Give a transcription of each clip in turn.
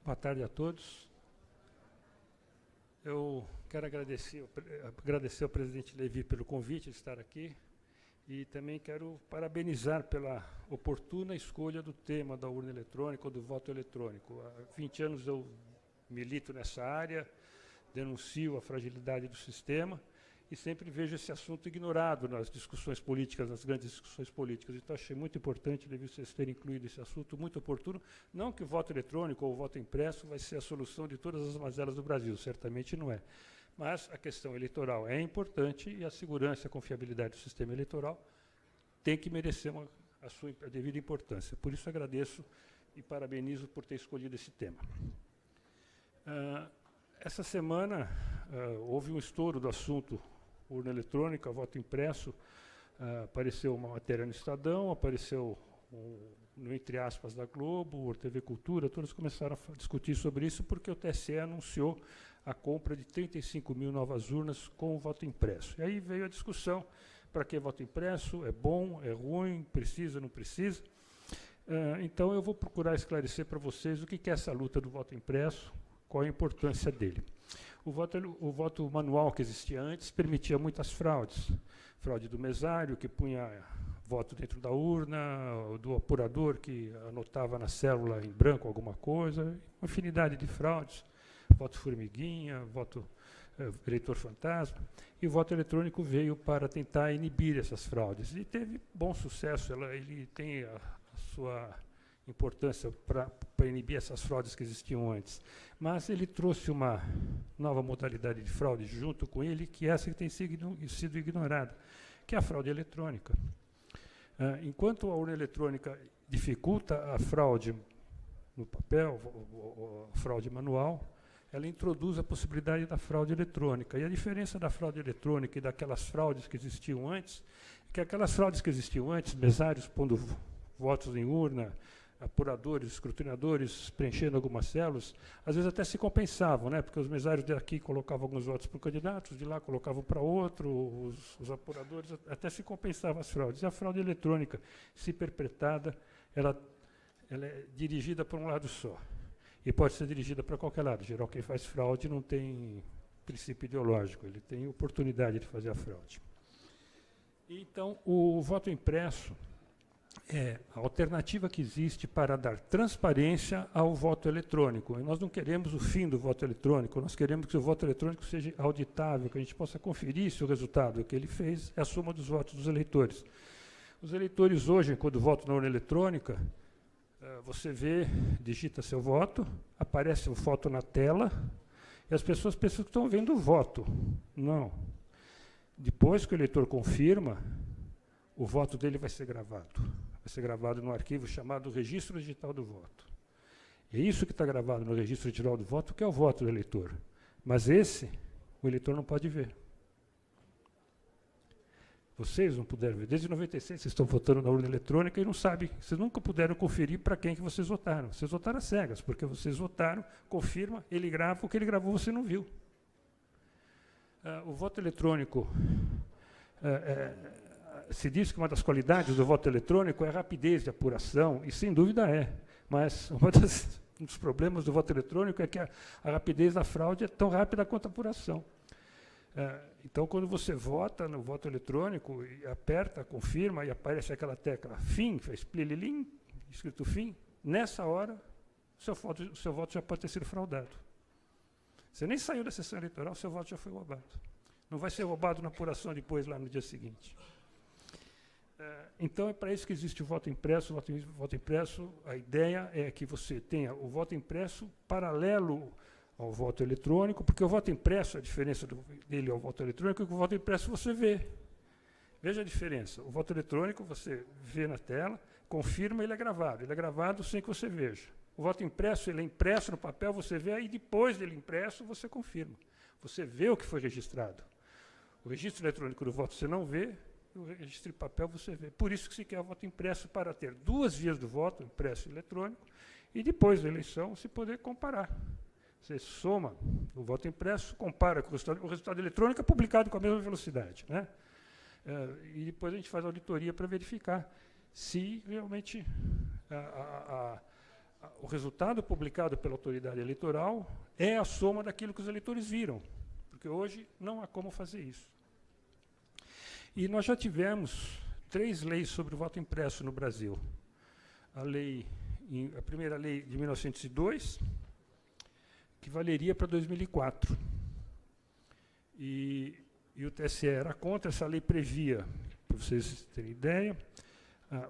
Boa tarde a todos. Eu quero agradecer ao presidente Levi pelo convite de estar aqui e também quero parabenizar pela oportuna escolha do tema da urna eletrônica ou do voto eletrônico. Há 20 anos eu milito nessa área, denuncio a fragilidade do sistema e sempre vejo esse assunto ignorado nas discussões políticas, nas grandes discussões políticas. Então, achei muito importante, Levi, vocês terem incluído esse assunto, muito oportuno. Não que o voto eletrônico ou o voto impresso vai ser a solução de todas as mazelas do Brasil, certamente não é. Mas a questão eleitoral é importante e a segurança e a confiabilidade do sistema eleitoral tem que merecer a devida importância. Por isso, agradeço e parabenizo por ter escolhido esse tema. Essa semana, houve um estouro do assunto urna eletrônica, voto impresso. Apareceu uma matéria no Estadão, apareceu no entre aspas da Globo, TV Cultura, todos começaram a discutir sobre isso porque o TSE anunciou a compra de 35 mil novas urnas com o voto impresso. E aí veio a discussão, para que voto impresso? É bom, é ruim, precisa, não precisa? Então, eu vou procurar esclarecer para vocês o que é essa luta do voto impresso, qual a importância dele. O voto manual que existia antes permitia muitas fraudes. Fraude do mesário, que punha voto dentro da urna, do apurador, que anotava na célula em branco alguma coisa, uma infinidade de fraudes. Voto formiguinha, voto eleitor fantasma. E o voto eletrônico veio para tentar inibir essas fraudes. E teve bom sucesso, ele tem a sua importância para inibir essas fraudes que existiam antes. Mas ele trouxe uma nova modalidade de fraude junto com ele, que é essa que tem sido ignorada, que é a fraude eletrônica. Enquanto a urna eletrônica dificulta a fraude no papel, a fraude manual, ela introduz a possibilidade da fraude eletrônica. E a diferença da fraude eletrônica e daquelas fraudes que existiam antes, é que aquelas fraudes que existiam antes, mesários pondo votos em urna, apuradores, escrutinadores preenchendo algumas células, às vezes até se compensavam, né? Porque os mesários daqui colocavam alguns votos para o candidato, de lá colocavam para outro, os apuradores até se compensavam as fraudes. E a fraude eletrônica, se perpetrada, ela é dirigida para um lado só. E pode ser dirigida para qualquer lado. Em geral, quem faz fraude não tem princípio ideológico, ele tem oportunidade de fazer a fraude. Então, o voto impresso é a alternativa que existe para dar transparência ao voto eletrônico. E nós não queremos o fim do voto eletrônico, nós queremos que o voto eletrônico seja auditável, que a gente possa conferir se o resultado que ele fez é a soma dos votos dos eleitores. Os eleitores hoje, quando votam na urna eletrônica, você vê, digita seu voto, aparece o voto na tela, e as pessoas pensam que estão vendo o voto. Não. Depois que o eleitor confirma, o voto dele vai ser gravado. Vai ser gravado num arquivo chamado Registro Digital do Voto. É isso que está gravado no Registro Digital do Voto, que é o voto do eleitor. Mas esse, o eleitor não pode ver. Vocês não puderam ver. Desde 96 vocês estão votando na urna eletrônica e não sabem, vocês nunca puderam conferir para quem que vocês votaram. Vocês votaram às cegas, porque vocês votaram, confirma, ele grava, o que ele gravou você não viu. O voto eletrônico... se diz que uma das qualidades do voto eletrônico é a rapidez de apuração, e sem dúvida é, mas um dos problemas do voto eletrônico é que a rapidez da fraude é tão rápida quanto a apuração. Então, quando você vota no voto eletrônico, e aperta, confirma, e aparece aquela tecla fim, faz plililim, escrito fim, nessa hora, o seu voto já pode ter sido fraudado. Você nem saiu da sessão eleitoral, seu voto já foi roubado. Não vai ser roubado na apuração depois, lá no dia seguinte. Então, é para isso que existe o voto impresso. O voto impresso, a ideia é que você tenha o voto impresso paralelo ao voto eletrônico, porque o voto impresso, a diferença dele ao voto eletrônico é que o voto impresso você vê. Veja a diferença. O voto eletrônico você vê na tela, confirma, ele é gravado sem que você veja. O voto impresso, ele é impresso no papel, você vê, aí depois dele impresso, você confirma. Você vê o que foi registrado. O registro eletrônico do voto você não vê, o registro de papel você vê. Por isso que se quer o voto impresso, para ter duas vias do voto, impresso e eletrônico, e depois da eleição se poder comparar. Você soma o voto impresso, compara com o resultado eletrônico, é publicado com a mesma velocidade, né? E depois a gente faz a auditoria para verificar se realmente o resultado publicado pela autoridade eleitoral é a soma daquilo que os eleitores viram, porque hoje não há como fazer isso. E nós já tivemos 3 leis sobre o voto impresso no Brasil. A primeira lei de 1902, que valeria para 2004. E o TSE era contra. Essa lei previa, para vocês terem ideia,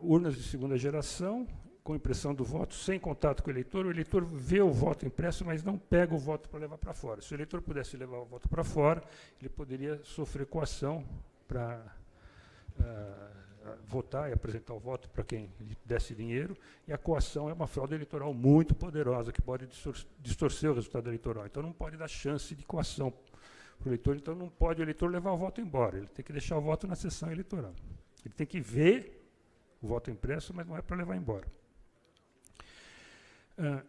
urnas de segunda geração, com impressão do voto, sem contato com o eleitor vê o voto impresso, mas não pega o voto para levar para fora. Se o eleitor pudesse levar o voto para fora, ele poderia sofrer coação para votar e apresentar o voto para quem lhe desse dinheiro, e a coação é uma fraude eleitoral muito poderosa, que pode distorcer o resultado eleitoral. Então não pode dar chance de coação para o eleitor, então não pode o eleitor levar o voto embora, ele tem que deixar o voto na sessão eleitoral. Ele tem que ver o voto impresso, mas não é para levar embora.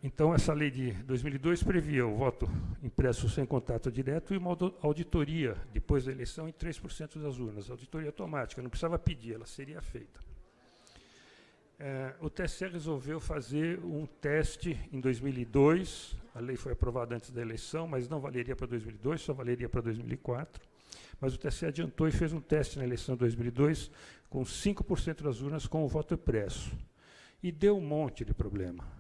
Então, essa lei de 2002 previa o voto impresso sem contato direto e uma auditoria, depois da eleição, em 3% das urnas. Auditoria automática, não precisava pedir, ela seria feita. O TSE resolveu fazer um teste em 2002, a lei foi aprovada antes da eleição, mas não valeria para 2002, só valeria para 2004. Mas o TSE adiantou e fez um teste na eleição de 2002 com 5% das urnas com o voto impresso. E deu um monte de problema.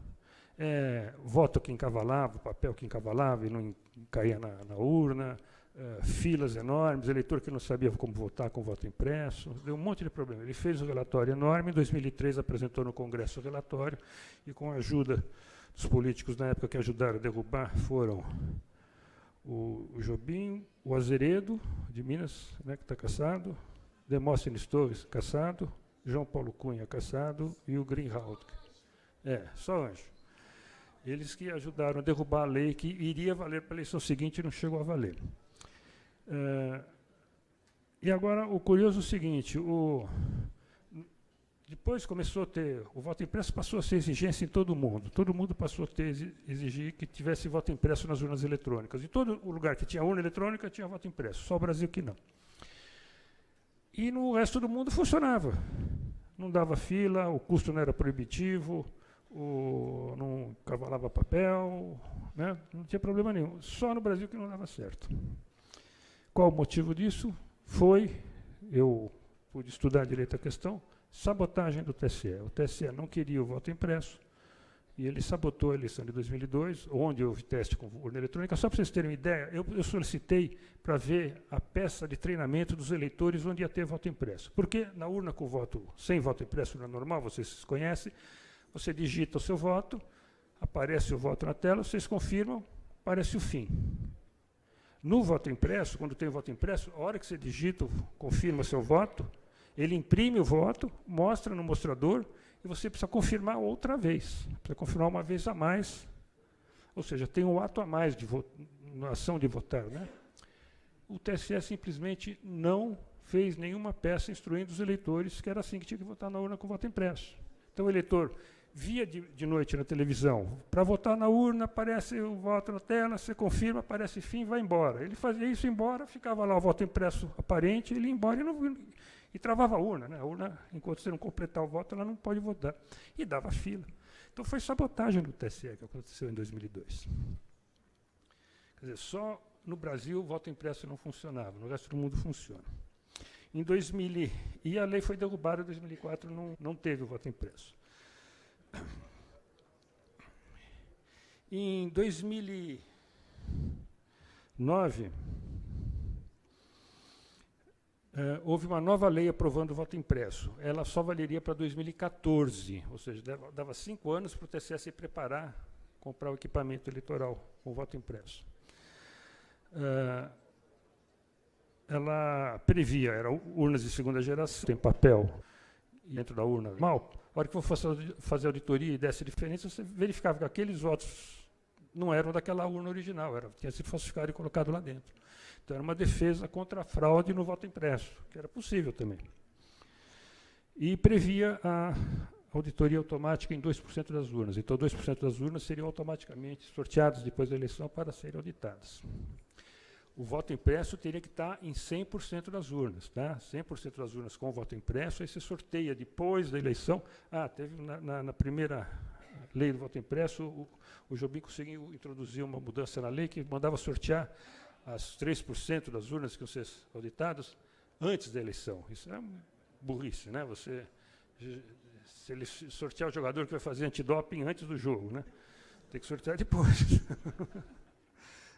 Voto que encavalava, papel que encavalava e não caía na urna, filas enormes, eleitor que não sabia como votar com voto impresso, deu um monte de problema. Ele fez um relatório enorme, em 2003 apresentou no Congresso o relatório, e com a ajuda dos políticos na época que ajudaram a derrubar, foram o Jobim, o Azeredo, de Minas, né, que está cassado, Demóstenes Torres, cassado, João Paulo Cunha, cassado, e o Greenhalgh. Só anjo. Eles que ajudaram a derrubar a lei que iria valer para a eleição seguinte e não chegou a valer. E agora, o curioso é o seguinte, depois começou a ter, o voto impresso passou a ser exigência em todo mundo passou a exigir que tivesse voto impresso nas urnas eletrônicas. Em todo o lugar que tinha urna eletrônica, tinha voto impresso, só o Brasil que não. E no resto do mundo funcionava. Não dava fila, o custo não era proibitivo, não cavalava papel, né? Não tinha problema nenhum. Só no Brasil que não dava certo. Qual o motivo disso? Eu pude estudar direito a questão, sabotagem do TSE. O TSE não queria o voto impresso, e ele sabotou a eleição de 2002, onde houve teste com urna eletrônica. Só para vocês terem uma ideia, eu solicitei para ver a peça de treinamento dos eleitores onde ia ter voto impresso. Porque na urna com voto, sem voto impresso, urna normal, vocês conhecem, você digita o seu voto, aparece o voto na tela, vocês confirmam, aparece o fim. No voto impresso, quando tem voto impresso, a hora que você digita, confirma seu voto, ele imprime o voto, mostra no mostrador, e você precisa confirmar outra vez. Precisa confirmar uma vez a mais. Ou seja, tem um ato a mais na ação de votar, né? O TSE simplesmente não fez nenhuma peça instruindo os eleitores que era assim que tinha que votar na urna com voto impresso. Então, o eleitor via de noite na televisão, para votar na urna, aparece o voto na tela, você confirma, aparece fim, vai embora. Ele fazia isso, ia embora, ficava lá o voto impresso aparente, ele ia embora e travava a urna, né? A urna, enquanto você não completar o voto, ela não pode votar. E dava fila. Então, foi sabotagem do TSE que aconteceu em 2002. Quer dizer, só no Brasil o voto impresso não funcionava, no resto do mundo funciona. Em 2000, e a lei foi derrubada em 2004, não teve o voto impresso. Em 2009, houve uma nova lei aprovando o voto impresso. Ela só valeria para 2014, ou seja, dava 5 anos para o TSE se preparar, comprar o equipamento eleitoral com o voto impresso. Ela previa, eram urnas de segunda geração, tem papel dentro da urna normal. A hora que for fazer auditoria e desse diferença, você verificava que aqueles votos não eram daquela urna original, tinha sido falsificado e colocado lá dentro. Então, era uma defesa contra a fraude no voto impresso, que era possível também. E previa a auditoria automática em 2% das urnas. Então, 2% das urnas seriam automaticamente sorteadas depois da eleição para serem auditadas. O voto impresso teria que estar em 100% das urnas, tá? 100% das urnas com o voto impresso, aí você sorteia depois da eleição. Teve na primeira lei do voto impresso, o Jobim conseguiu introduzir uma mudança na lei que mandava sortear as 3% das urnas que iam ser auditadas antes da eleição. Isso é burrice, né? Se ele sortear o jogador que vai fazer antidoping antes do jogo, né? Tem que sortear depois.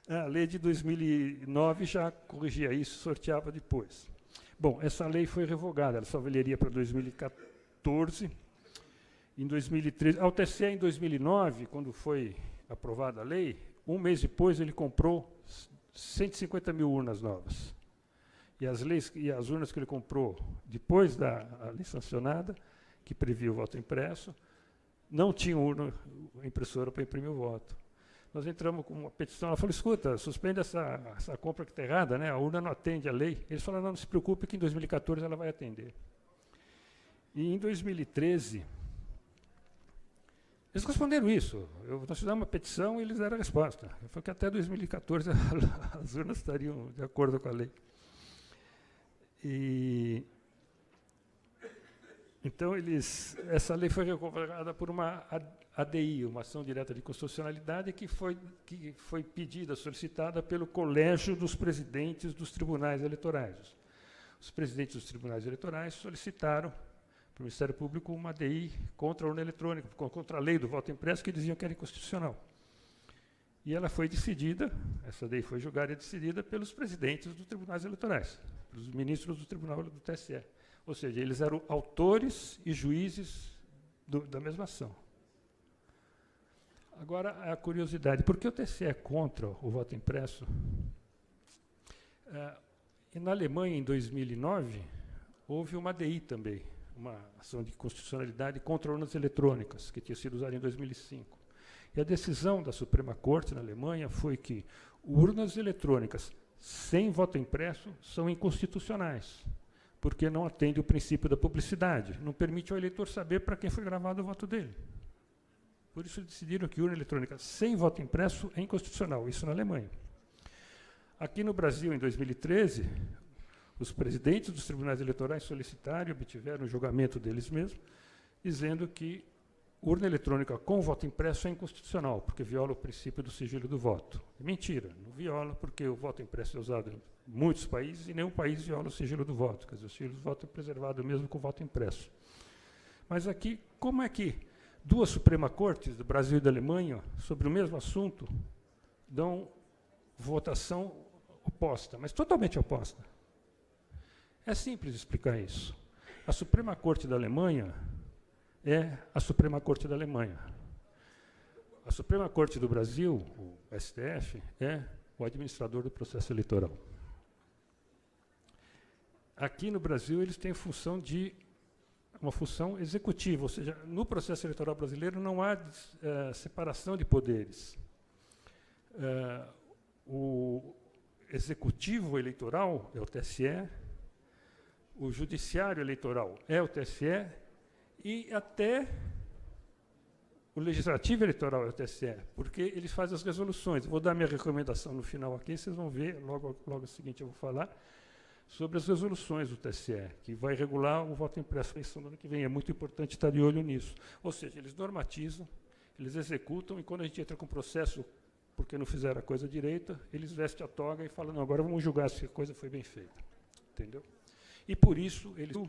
A lei de 2009 já corrigia isso, sorteava depois. Bom, essa lei foi revogada, ela só valeria para 2014. Em 2013, ao TSE, em 2009, quando foi aprovada a lei, um mês depois ele comprou 150 mil urnas novas. E as urnas que ele comprou depois da lei sancionada, que previa o voto impresso, não tinham impressora para imprimir o voto. Nós entramos com uma petição, ela falou, escuta, suspende essa compra que está errada, né? A urna não atende a lei. Eles falaram, não se preocupe que em 2014 ela vai atender. E em 2013, eles responderam isso. Nós fizemos uma petição e eles deram a resposta. Foi que até 2014 as urnas estariam de acordo com a lei. Então, essa lei foi revogada por uma ADI, uma ação direta de inconstitucionalidade, que foi pedida, solicitada pelo Colégio dos Presidentes dos Tribunais Eleitorais. Os presidentes dos tribunais eleitorais solicitaram para o Ministério Público uma ADI contra a urna eletrônica, contra a lei do voto impresso, que diziam que era inconstitucional. E ela foi decidida, essa ADI foi julgada e decidida pelos presidentes dos tribunais eleitorais, pelos ministros do Tribunal do TSE. Ou seja, eles eram autores e juízes da mesma ação. Agora, a curiosidade, por que o TSE é contra o voto impresso? E na Alemanha, em 2009, houve uma ADI também, uma ação de constitucionalidade contra urnas eletrônicas, que tinha sido usada em 2005. E a decisão da Suprema Corte na Alemanha foi que urnas eletrônicas sem voto impresso são inconstitucionais, porque não atende o princípio da publicidade, não permite ao eleitor saber para quem foi gravado o voto dele. Por isso decidiram que urna eletrônica sem voto impresso é inconstitucional, isso na Alemanha. Aqui no Brasil, em 2013, os presidentes dos tribunais eleitorais solicitaram e obtiveram o julgamento deles mesmos, dizendo que urna eletrônica com voto impresso é inconstitucional, porque viola o princípio do sigilo do voto. Mentira, não viola, porque o voto impresso é usado em muitos países e nenhum país viola o sigilo do voto. Quer dizer, o sigilo do voto é preservado mesmo com o voto impresso. Mas aqui, como é que duas Suprema Cortes, do Brasil e da Alemanha, sobre o mesmo assunto, dão votação oposta, mas totalmente oposta? É simples explicar isso. A Suprema Corte da Alemanha é a Suprema Corte da Alemanha. A Suprema Corte do Brasil, o STF, é o administrador do processo eleitoral. Aqui no Brasil, eles têm uma função executiva, ou seja, no processo eleitoral brasileiro não há separação de poderes. O executivo eleitoral é o TSE, o judiciário eleitoral é o TSE, e até o legislativo eleitoral é o TSE, porque eles fazem as resoluções. Vou dar minha recomendação no final aqui, vocês vão ver, logo no seguinte eu vou falar sobre as resoluções do TSE, que vai regular o voto impresso na eleição do ano que vem. É muito importante estar de olho nisso. Ou seja, eles normatizam, eles executam, e quando a gente entra com o processo porque não fizeram a coisa direita, eles vestem a toga e falam, não, agora vamos julgar se a coisa foi bem feita. Entendeu? E, por isso, eles têm o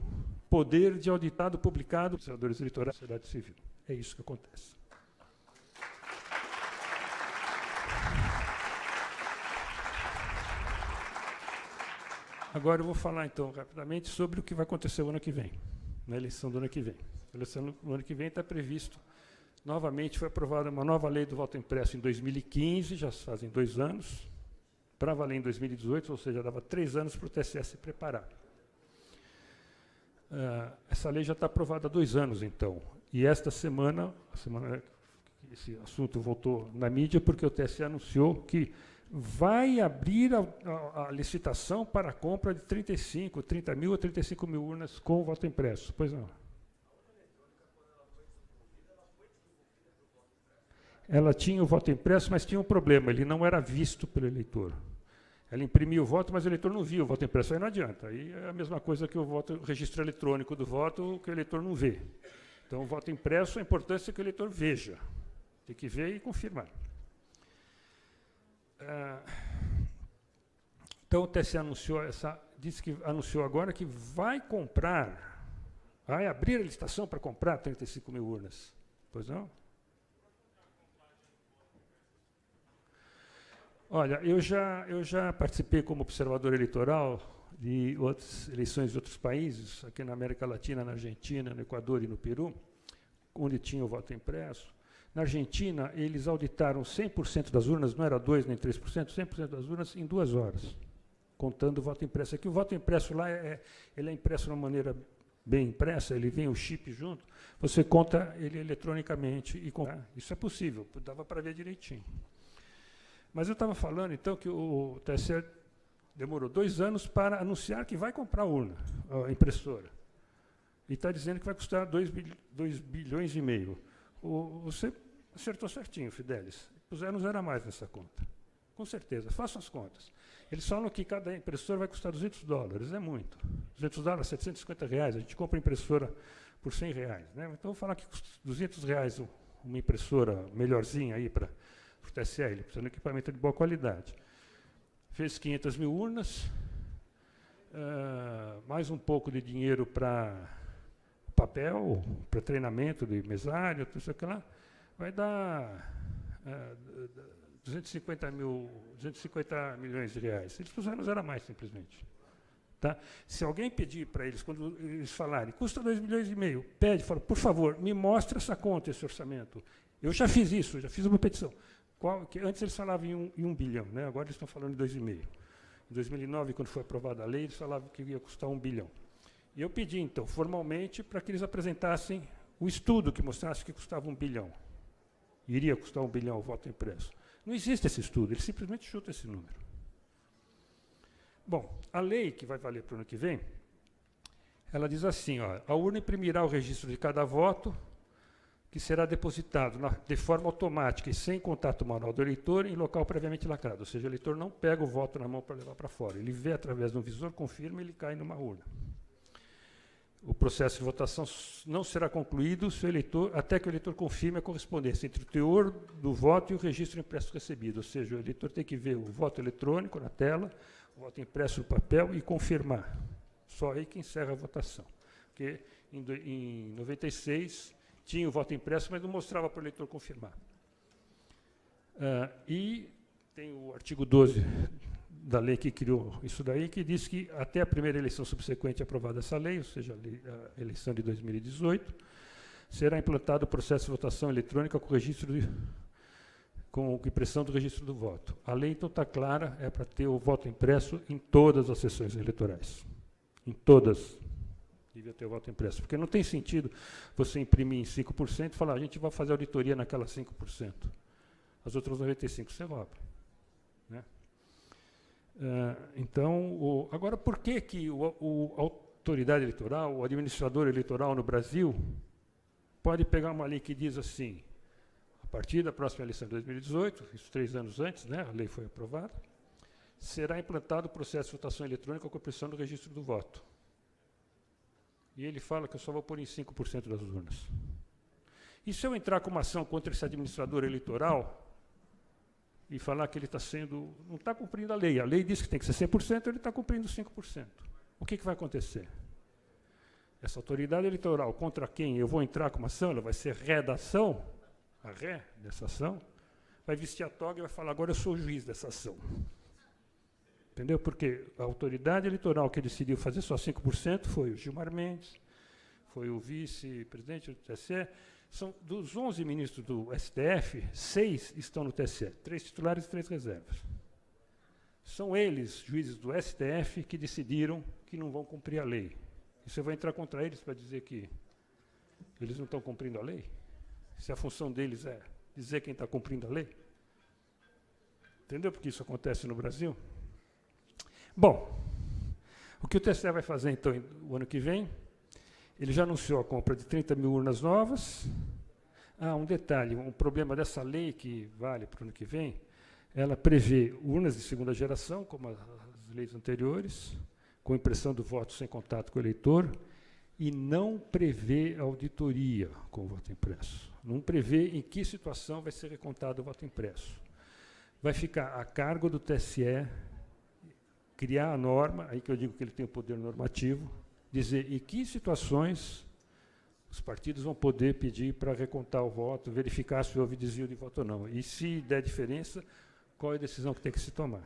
poder de auditado publicado dos senadores eleitorais da sociedade civil. É isso que acontece. Agora eu vou falar, então, rapidamente sobre o que vai acontecer o ano que vem, na eleição do ano que vem. A eleição do ano que vem está previsto, novamente foi aprovada uma nova lei do voto impresso em 2015, já fazem 2 anos, para valer em 2018, ou seja, dava 3 anos para o TSE se preparar. Essa lei já está aprovada há 2 anos, então. E esta semana, esse assunto voltou na mídia, porque o TSE anunciou que vai abrir a licitação para a compra de 30 mil ou 35 mil urnas com voto impresso. Pois não. Ela tinha o voto impresso, mas tinha um problema, ele não era visto pelo eleitor. Ela imprimia o voto, mas o eleitor não via o voto impresso, aí não adianta. Aí é a mesma coisa que o registro eletrônico do voto, que o eleitor não vê. Então, o voto impresso, a importância é que o eleitor veja. Tem que ver e confirmar. Então, o TSE anunciou agora que vai abrir a licitação para comprar 35 mil urnas. Pois não? Olha, eu já participei como observador eleitoral de outras eleições de outros países, aqui na América Latina, na Argentina, no Equador e no Peru, onde tinha o voto impresso. Na Argentina, eles auditaram 100% das urnas, não era 2% nem 3%, 100% das urnas em 2 horas, contando o voto impresso. Aqui o voto impresso lá, ele é impresso de uma maneira bem impressa, ele vem o chip junto, você conta ele eletronicamente. Isso é possível, dava para ver direitinho. Mas eu estava falando, então, que o TSE demorou 2 anos para anunciar que vai comprar a urna, a impressora. E está dizendo que vai custar 2,5 bilhões. Você acertou certinho, Fidelis. Puseram 0 a mais nessa conta. Com certeza, façam as contas. Eles falam que cada impressora vai custar $200, é muito. $200, R$750. A gente compra impressora por R$100. Né? Então, vou falar que custa R$200 uma impressora melhorzinha aí para o TSE, ele precisa de um equipamento de boa qualidade. Fez 500 mil urnas, mais um pouco de dinheiro para papel, para treinamento de mesário, tudo isso aqui lá, vai dar 250 milhões de reais. Eles puseram 0 a mais, simplesmente. Tá? Se alguém pedir para eles, quando eles falarem, custa 2,5 bilhões, pede, fala, por favor, me mostre essa conta, esse orçamento. Eu já fiz isso, já fiz uma petição. Que antes eles falavam em 1 bilhão, né? Agora eles estão falando de 2,5. Em 2009, quando foi aprovada a lei, eles falavam que ia custar 1 bilhão. E eu pedi, então, formalmente, para que eles apresentassem o estudo que mostrasse que custava 1 bilhão. Iria custar 1 bilhão o voto impresso. Não existe esse estudo, eles simplesmente chutam esse número. Bom, a lei que vai valer para o ano que vem, ela diz assim, ó, a urna imprimirá o registro de cada voto, que será depositado de forma automática e sem contato manual do eleitor em local previamente lacrado. Ou seja, o eleitor não pega o voto na mão para levar para fora. Ele vê através de um visor, confirma e ele cai numa urna. O processo de votação não será concluído até que o eleitor confirme a correspondência entre o teor do voto e o registro impresso recebido. Ou seja, o eleitor tem que ver o voto eletrônico na tela, o voto impresso no papel e confirmar. Só aí que encerra a votação. Porque em 96... tinha o voto impresso, mas não mostrava para o eleitor confirmar. E tem o artigo 12 da lei que criou isso daí, que diz que até a primeira eleição subsequente aprovada essa lei, ou seja, a eleição de 2018, será implantado o processo de votação eletrônica com impressão do registro do voto. A lei, então, está clara, é para ter o voto impresso em todas as sessões eleitorais. Em todas. Devia ter o voto impresso, porque não tem sentido você imprimir em 5% e falar, a gente vai fazer auditoria naquelas 5%. As outras 95% você rouba. Né? Então, agora, por que a autoridade eleitoral, o administrador eleitoral no Brasil, pode pegar uma lei que diz assim, a partir da próxima eleição de 2018, isso 3 anos antes, né, a lei foi aprovada, será implantado o processo de votação eletrônica com a impressão do registro do voto. E ele fala que eu só vou pôr em 5% das urnas. E se eu entrar com uma ação contra esse administrador eleitoral e falar que ele não está cumprindo a lei diz que tem que ser 100%, ele está cumprindo 5%. O que vai acontecer? Essa autoridade eleitoral contra quem eu vou entrar com uma ação, ela vai ser redação, a ré dessa ação, vai vestir a toga e vai falar, agora eu sou o juiz dessa ação. Entendeu? Porque a autoridade eleitoral que decidiu fazer só 5% foi o Gilmar Mendes, foi o vice-presidente do TSE. Dos 11 ministros do STF, 6 estão no TSE, 3 titulares e 3 reservas. São eles, juízes do STF, que decidiram que não vão cumprir a lei. E você vai entrar contra eles para dizer que eles não estão cumprindo a lei? Se a função deles é dizer quem está cumprindo a lei? Entendeu porque isso acontece no Brasil? Bom, o que o TSE vai fazer, então, o ano que vem? Ele já anunciou a compra de 30 mil urnas novas. Um detalhe, um problema dessa lei que vale para o ano que vem, ela prevê urnas de segunda geração, como as leis anteriores, com impressão do voto sem contato com o eleitor, e não prevê auditoria com o voto impresso. Não prevê em que situação vai ser recontado o voto impresso. Vai ficar a cargo do TSE criar a norma, aí que eu digo que ele tem o poder normativo, dizer em que situações os partidos vão poder pedir para recontar o voto, verificar se houve desvio de voto ou não. E se der diferença, qual é a decisão que tem que se tomar.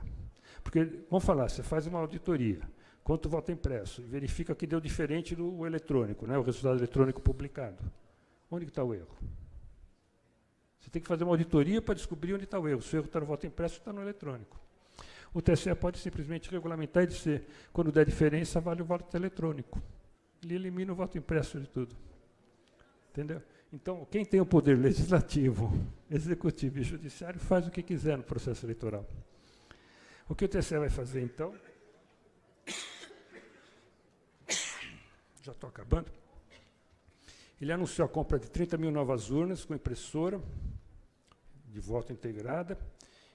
Porque, vamos falar, você faz uma auditoria, conta o voto impresso, verifica que deu diferente do eletrônico, né, o resultado eletrônico publicado. Onde está o erro? Você tem que fazer uma auditoria para descobrir onde está o erro. Se o erro está no voto impresso, está no eletrônico. O TSE pode simplesmente regulamentar e dizer, quando der diferença, vale o voto eletrônico. Ele elimina o voto impresso de tudo. Entendeu? Então, quem tem o poder legislativo, executivo e judiciário faz o que quiser no processo eleitoral. O que o TSE vai fazer, então? Já estou acabando. Ele anunciou a compra de 30 mil novas urnas com impressora de voto integrada,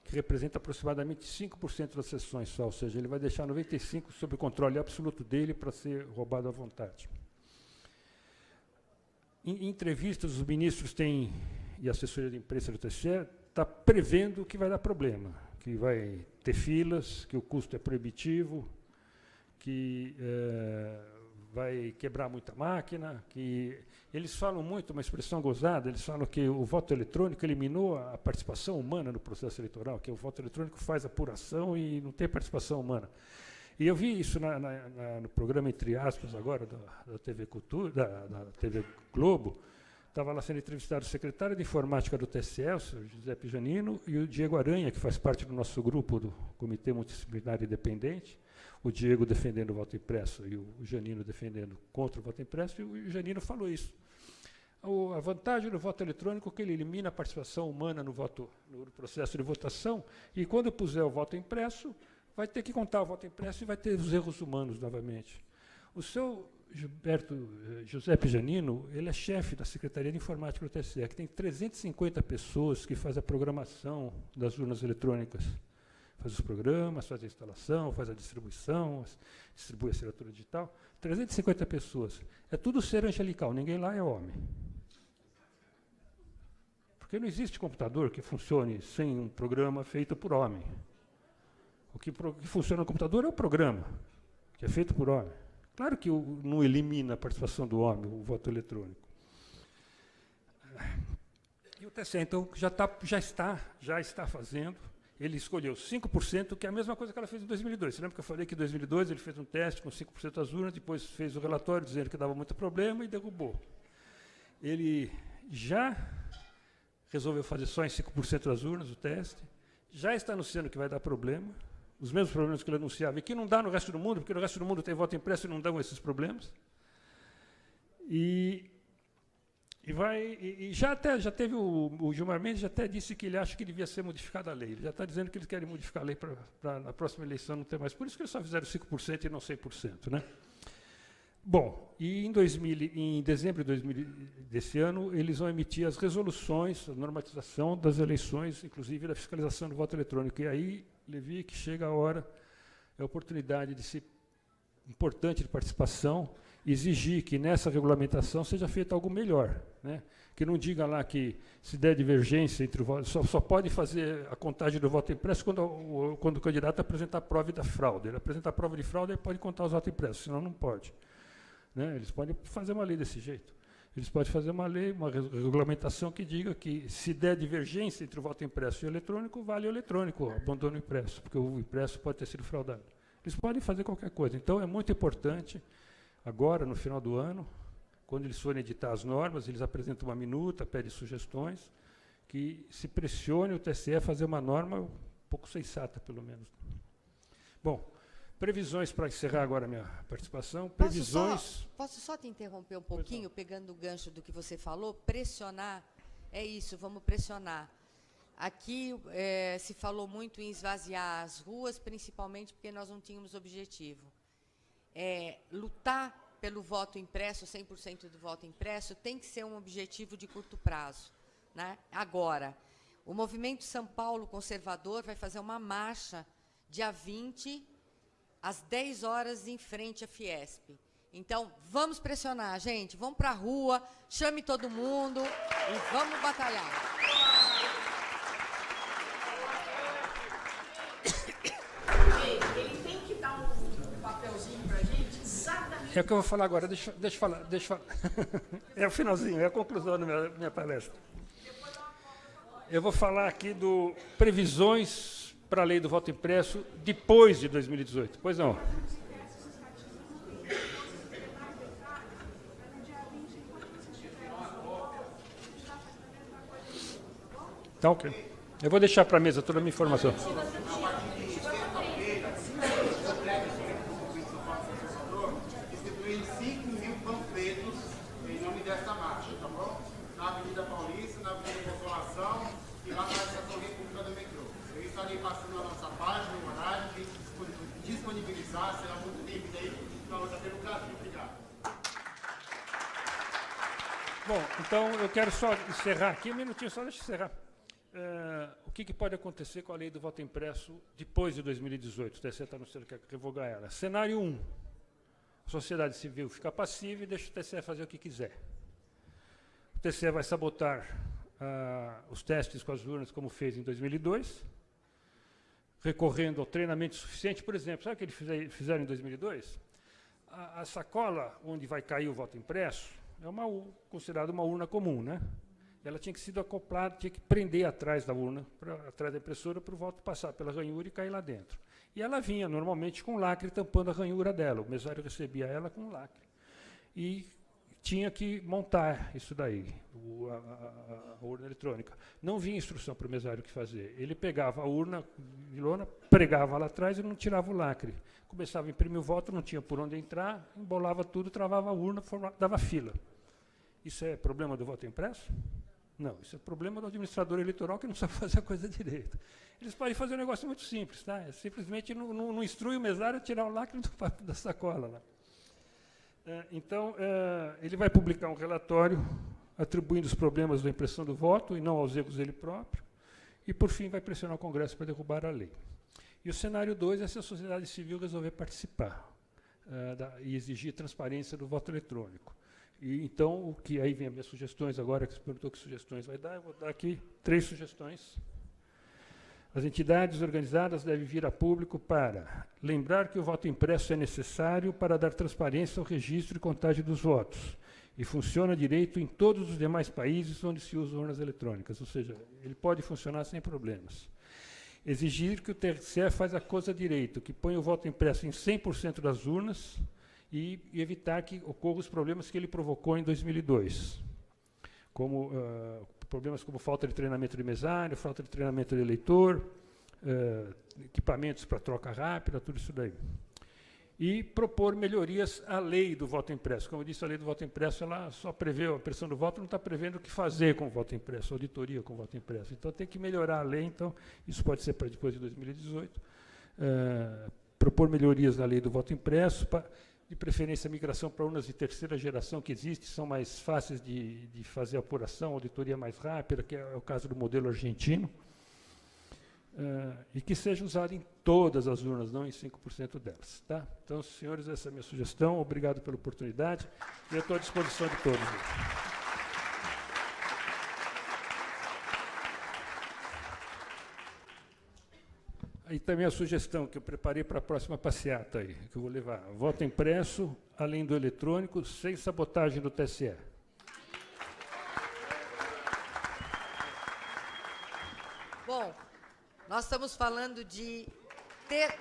que representa aproximadamente 5% das sessões só, ou seja, ele vai deixar 95% sob o controle absoluto dele para ser roubado à vontade. Em entrevistas, os ministros têm, e a assessoria de imprensa do TSE está prevendo que vai dar problema, que vai ter filas, que o custo é proibitivo, que vai quebrar muita máquina, que eles falam muito, uma expressão gozada, eles falam que o voto eletrônico eliminou a participação humana no processo eleitoral, que o voto eletrônico faz apuração e não tem participação humana. E eu vi isso no programa, entre aspas, agora, da TV Cultura, da TV Globo. Estava lá sendo entrevistado o secretário de Informática do TSE, o senhor Giuseppe Janino, e o Diego Aranha, que faz parte do nosso grupo do Comitê Multidisciplinar Independente, o Diego defendendo o voto impresso e o Janino defendendo contra o voto impresso, e o Janino falou isso. A vantagem do voto eletrônico é que ele elimina a participação humana no processo de votação, e quando puser o voto impresso, vai ter que contar o voto impresso e vai ter os erros humanos novamente. O seu Giuseppe Janino, ele é chefe da Secretaria de Informática do TSE, que tem 350 pessoas que fazem a programação das urnas eletrônicas. Faz os programas, faz a instalação, faz a distribuição, distribui a assinatura digital. 350 pessoas. É tudo ser angelical, ninguém lá é homem. Porque não existe computador que funcione sem um programa feito por homem. O que funciona no computador é o programa, que é feito por homem. Claro que não elimina a participação do homem, o voto eletrônico. E o TSE, então, já está fazendo. Ele escolheu 5%, que é a mesma coisa que ela fez em 2002. Você lembra que eu falei que em 2002 ele fez um teste com 5% das urnas, depois fez o relatório dizendo que dava muito problema e derrubou. Ele já resolveu fazer só em 5% das urnas o teste, já está anunciando que vai dar problema, os mesmos problemas que ele anunciava, e que não dá no resto do mundo, porque no resto do mundo tem voto impresso e não dão esses problemas. Já teve o Gilmar Mendes já até disse que ele acha que devia ser modificada a lei. Ele já está dizendo que eles querem modificar a lei para na próxima eleição não ter mais. Por isso que eles só fizeram 5% e não 100%. Né? Bom, e em dezembro desse ano, eles vão emitir as resoluções, a normatização das eleições, inclusive da fiscalização do voto eletrônico. E aí, Levi, que chega a hora, é a oportunidade importante de participação, exigir que nessa regulamentação seja feito algo melhor, né? Que não diga lá que se der divergência entre o voto, só pode fazer a contagem do voto impresso quando o candidato apresentar a prova da fraude. Ele apresenta a prova de fraude, ele pode contar os votos impressos, senão não pode. Né? Eles podem fazer uma lei desse jeito. Eles podem fazer uma lei, uma regulamentação que diga que se der divergência entre o voto impresso e o eletrônico, vale o eletrônico, abandona o impresso, porque o impresso pode ter sido fraudado. Eles podem fazer qualquer coisa. Então, é muito importante. Agora, no final do ano, quando eles forem editar as normas, eles apresentam uma minuta, pedem sugestões, que se pressione o TSE a fazer uma norma um pouco sensata, pelo menos. Bom, previsões para encerrar agora a minha participação. Posso só te interromper um pouquinho, pegando o gancho do que você falou? Pressionar, é isso, vamos pressionar. Aqui se falou muito em esvaziar as ruas, principalmente porque nós não tínhamos objetivo. Lutar pelo voto impresso, 100% do voto impresso, tem que ser um objetivo de curto prazo. Né? Agora, o Movimento São Paulo Conservador vai fazer uma marcha dia 20, às 10 horas, em frente à Fiesp. Então, vamos pressionar, gente. Vamos para a rua, chame todo mundo e vamos batalhar. Ele tem que dar um papelzinho para a gente, exatamente. É o que eu vou falar agora, deixa eu falar. É o finalzinho, é a conclusão da minha palestra. Eu vou falar aqui do previsões para a lei do voto impresso depois de 2018. Pois não. Tá ok. Eu vou deixar para a mesa toda a minha informação. Distribuindo 5.000 panfletos em nome desta marcha, tá bom? Na Avenida Paulista, na Avenida Consolação e lá na Estação República do Metrô. Eu estarei passando na nossa página, no horário, que disponibilizar, será muito bem-vindo aí na outra pelo Brasil. Obrigado. Bom, então eu quero só encerrar aqui, um minutinho só, deixa eu encerrar. O que pode acontecer com a lei do voto impresso depois de 2018? O TSE está anunciando que quer revogar ela. Cenário 1. A sociedade civil fica passiva e deixa o TSE fazer o que quiser. O TSE vai sabotar os testes com as urnas, como fez em 2002, recorrendo ao treinamento suficiente. Por exemplo, sabe o que eles fizeram em 2002? A sacola onde vai cair o voto impresso é considerada uma urna comum, né? Ela tinha que ser acoplada, tinha que prender atrás da urna, atrás da impressora, para o voto passar pela ranhura e cair lá dentro. E ela vinha, normalmente, com lacre tampando a ranhura dela. O mesário recebia ela com lacre. E tinha que montar isso daí, a urna eletrônica. Não vinha instrução para o mesário o que fazer. Ele pegava a urna de lona, pregava lá atrás e não tirava o lacre. Começava a imprimir o voto, não tinha por onde entrar, embolava tudo, travava a urna, dava fila. Isso é problema do voto impresso? Não, isso é problema do administrador eleitoral que não sabe fazer a coisa direito. Eles podem fazer um negócio muito simples, tá? Simplesmente não instrui o mesário a tirar o lacre da sacola lá. Então, ele vai publicar um relatório atribuindo os problemas da impressão do voto e não aos erros dele próprio, e, por fim, vai pressionar o Congresso para derrubar a lei. E o cenário 2 é se a sociedade civil resolver participar e exigir transparência do voto eletrônico. E, então, aí vem as minhas sugestões agora, que você perguntou que sugestões vai dar, eu vou dar aqui 3 sugestões. As entidades organizadas devem vir a público para lembrar que o voto impresso é necessário para dar transparência ao registro e contagem dos votos, e funciona direito em todos os demais países onde se usam urnas eletrônicas, ou seja, ele pode funcionar sem problemas. Exigir que o TSE faça a coisa direito, que ponha o voto impresso em 100% das urnas, e evitar que ocorram os problemas que ele provocou em 2002, como problemas como falta de treinamento de mesário, falta de treinamento de eleitor, equipamentos para troca rápida, tudo isso daí. E propor melhorias à lei do voto impresso. Como eu disse, a lei do voto impresso ela só prevê a impressão do voto, não está prevendo o que fazer com o voto impresso, auditoria com o voto impresso. Então, tem que melhorar a lei, então, isso pode ser para depois de 2018. Propor melhorias na lei do voto impresso, de preferência, a migração para urnas de terceira geração que existem, são mais fáceis de fazer apuração, auditoria mais rápida, que é o caso do modelo argentino, e que seja usado em todas as urnas, não em 5% delas. Tá? Então, senhores, essa é a minha sugestão. Obrigado pela oportunidade. E eu estou à disposição de todos. Aí também a sugestão que eu preparei para a próxima passeata, aí, que eu vou levar. Voto impresso, além do eletrônico, sem sabotagem do TSE. Bom, nós estamos falando de ter...